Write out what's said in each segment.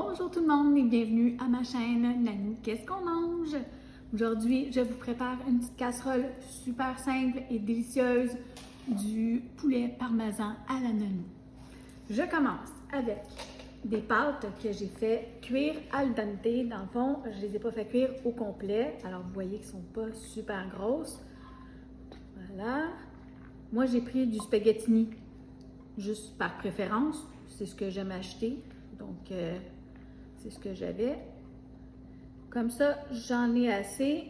Bonjour tout le monde et bienvenue à ma chaîne Nanou Qu'est-ce qu'on mange? Aujourd'hui, je vous prépare une petite casserole super simple et délicieuse du poulet parmesan à la Nanou. Je commence avec des pâtes que j'ai fait cuire al dente. Dans le fond, je ne les ai pas fait cuire au complet. Alors, vous voyez qu'elles ne sont pas super grosses. Voilà. Moi, j'ai pris du spaghettini juste par préférence. C'est ce que j'aime acheter. Donc, c'est ce que j'avais. Comme ça, j'en ai assez.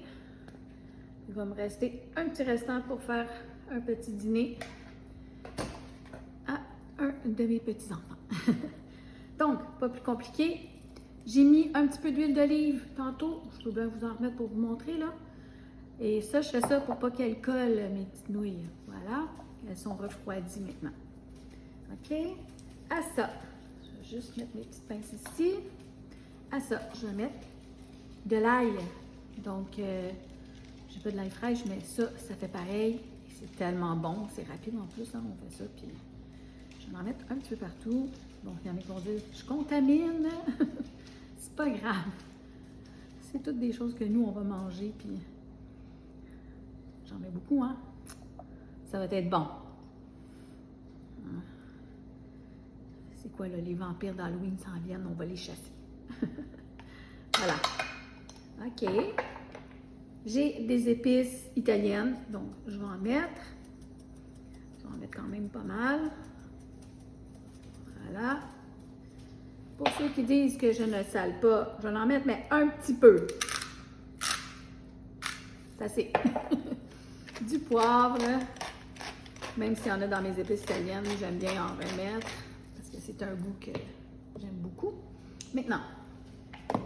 Il va me rester un petit restant pour faire un petit dîner à un de mes petits-enfants. Donc, pas plus compliqué. J'ai mis un petit peu d'huile d'olive tantôt. Je peux bien vous en remettre pour vous montrer, là. Et ça, je fais ça pour pas qu'elles collent, mes petites nouilles. Voilà. Elles sont refroidies maintenant. OK? À ça, je vais juste mettre mes petites pinces ici. À ça, je vais mettre de l'ail. Donc, j'ai pas de l'ail fraîche, mais ça fait pareil. C'est tellement bon, c'est rapide en plus, hein, on fait ça. Puis, je vais en mettre un petit peu partout. Donc, il y en a qui vont dire, je contamine. C'est pas grave. C'est toutes des choses que nous, on va manger. Puis, j'en mets beaucoup, hein. Ça va être bon. C'est quoi, là, les vampires d'Halloween s'en viennent, on va les chasser. Voilà. OK. J'ai des épices italiennes, donc je vais en mettre. Je vais en mettre quand même pas mal. Voilà. Pour ceux qui disent que je ne sale pas, je vais en mettre, mais un petit peu. C'est assez. Du poivre. Même s'il y en a dans mes épices italiennes, j'aime bien en remettre parce que c'est un goût que j'aime beaucoup. Maintenant,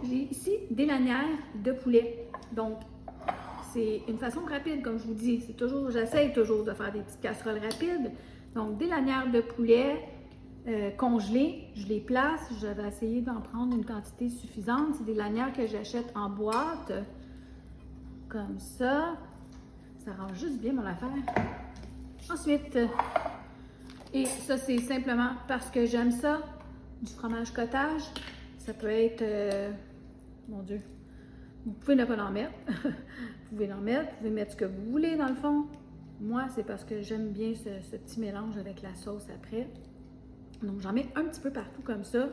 j'ai ici des lanières de poulet. Donc, c'est une façon rapide, comme je vous dis. J'essaie toujours de faire des petites casseroles rapides. Donc, des lanières de poulet congelées, je les place. Je vais essayer d'en prendre une quantité suffisante. C'est des lanières que j'achète en boîte, comme ça. Ça rend juste bien mon affaire. Ensuite, et ça, c'est simplement parce que j'aime ça, du fromage cottage. Ça peut être, mon Dieu, vous pouvez ne pas en mettre. Vous pouvez en mettre, vous pouvez mettre ce que vous voulez dans le fond. Moi, c'est parce que j'aime bien ce petit mélange avec la sauce après. Donc, j'en mets un petit peu partout comme ça.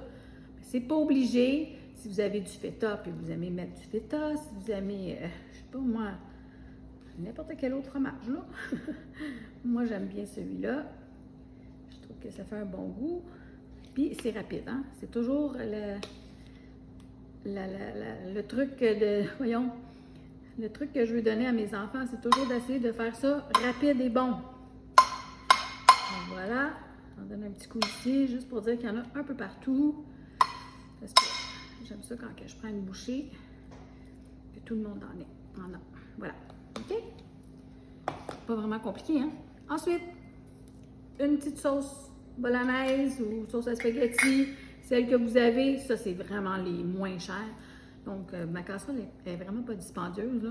C'est pas obligé. Si vous avez du feta, puis vous aimez mettre du feta, si vous aimez, je sais pas moi, n'importe quel autre fromage, là. Moi, j'aime bien celui-là. Je trouve que ça fait un bon goût. Puis, c'est rapide, hein? C'est toujours le truc voyons, le truc que je veux donner à mes enfants, c'est toujours d'essayer de faire ça rapide et bon. Donc, voilà. On donne un petit coup ici, juste pour dire qu'il y en a un peu partout. Parce que j'aime ça quand je prends une bouchée, que tout le monde en a. Voilà. OK? Pas vraiment compliqué, hein? Ensuite, une petite sauce bolognaise ou sauce à spaghetti, celle que vous avez, ça c'est vraiment les moins chers. Donc, ma casserole est vraiment pas dispendieuse, là.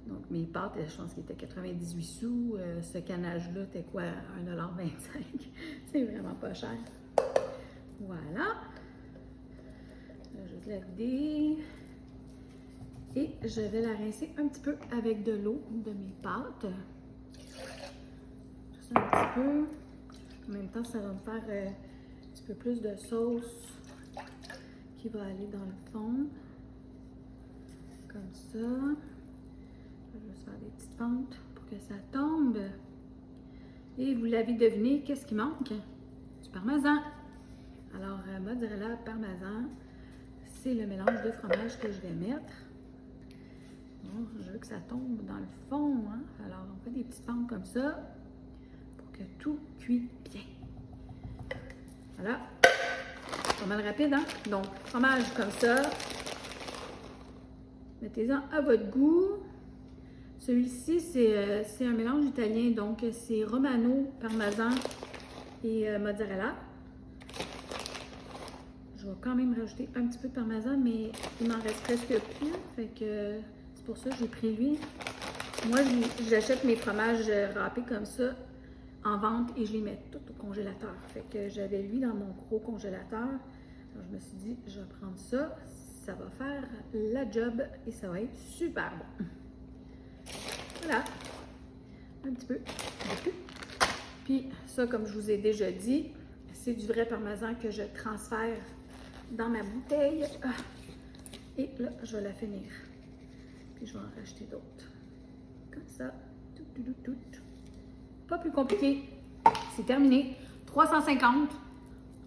Donc, mes pâtes, je pense qu'il était 98 sous. Ce canage-là, était quoi? 1,25 $. C'est vraiment pas cher. Voilà. Je vais juste la vider. Et je vais la rincer un petit peu avec de l'eau de mes pâtes. Juste un petit peu. En même temps, ça va me faire un petit peu plus de sauce qui va aller dans le fond. Comme ça. Je vais juste faire des petites pentes pour que ça tombe. Et vous l'avez deviné, qu'est-ce qui manque? Du parmesan. Alors, mozzarella parmesan, c'est le mélange de fromage que je vais mettre. Donc, je veux que ça tombe dans le fond, hein? Alors, on fait des petites pentes comme ça pour que tout cuit bien. Voilà. Pas mal rapide, hein? Donc, fromage comme ça. Mettez-en à votre goût. Celui-ci, c'est un mélange italien, donc c'est romano, parmesan et mozzarella. Je vais quand même rajouter un petit peu de parmesan, mais il m'en reste presque plus, fait que c'est pour ça que j'ai pris lui. Moi, j'achète mes fromages râpés comme ça en vente et je les mets tout au congélateur. Fait que j'avais lui dans mon gros congélateur. Alors, je me suis dit, je vais prendre ça. Ça va faire la job et ça va être super bon. Voilà. Un petit peu. Puis ça, comme je vous ai déjà dit, c'est du vrai parmesan que je transfère dans ma bouteille. Et là, je vais la finir. Puis je vais en racheter d'autres. Comme ça. Tout. Pas plus compliqué. C'est terminé. 350,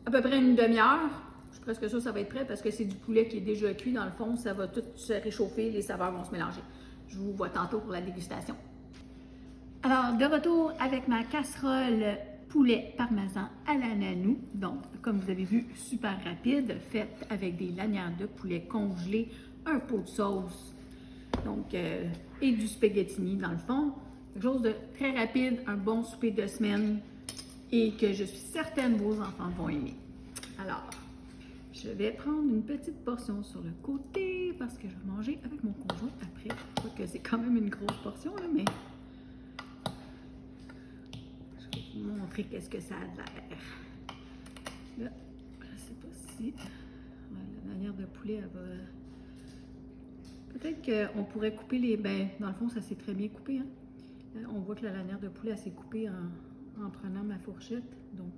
à peu près une demi-heure. Je suis presque sûre que ça va être prêt parce que c'est du poulet qui est déjà cuit. Dans le fond, ça va tout se réchauffer, les saveurs vont se mélanger. Je vous vois tantôt pour la dégustation. Alors, de retour avec ma casserole poulet parmesan à la nanou. Donc, comme vous avez vu, super rapide, faite avec des lanières de poulet congelées, un pot de sauce, donc, et du spaghettini dans le fond. Quelque chose de très rapide, un bon souper de semaine et que je suis certaine vos enfants vont aimer. Alors, je vais prendre une petite portion sur le côté parce que je vais manger avec mon conjoint après. Je crois que c'est quand même une grosse portion, là, mais je vais vous montrer qu'est-ce que ça a de l'air. Là, je ne sais pas si la lanière de poulet, elle va... Peut-être qu'on pourrait couper les... Ben, dans le fond, ça s'est très bien coupé. Hein? Là, on voit que la lanière de poulet, elle s'est coupée en prenant ma fourchette. Donc,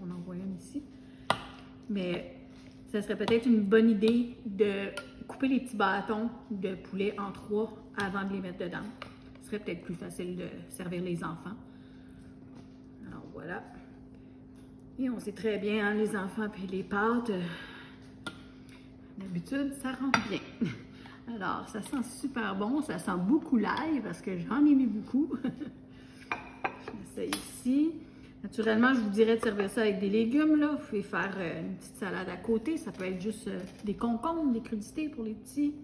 on en voit une ici. Mais ça serait peut-être une bonne idée de couper les petits bâtons de poulet en 3 avant de les mettre dedans. Ce serait peut-être plus facile de servir les enfants. Alors, voilà. Et on sait très bien, hein, les enfants et les pâtes, d'habitude, ça rentre bien. Alors, ça sent super bon, ça sent beaucoup l'ail parce que j'en ai mis beaucoup. Je mets ça ici. Naturellement, je vous dirais de servir ça avec des légumes. Là. Vous pouvez faire une petite salade à côté. Ça peut être juste des concombres, des crudités pour les petits.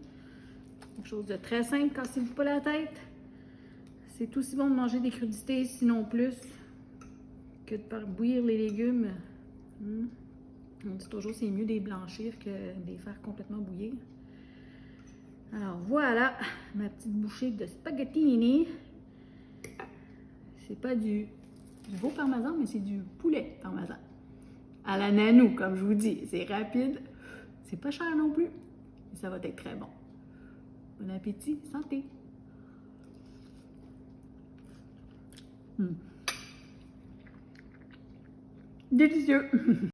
Quelque chose de très simple, cassez-vous pas la tête. C'est aussi bon de manger des crudités, sinon plus, que de faire bouillir les légumes. On dit toujours que c'est mieux de les blanchir que de les faire complètement bouillir. Alors voilà, ma petite bouchée de spaghettini. C'est pas du veau parmesan, mais c'est du poulet parmesan. À la nanou, comme je vous dis. C'est rapide, c'est pas cher non plus. Et ça va être très bon. Bon appétit, santé! Délicieux!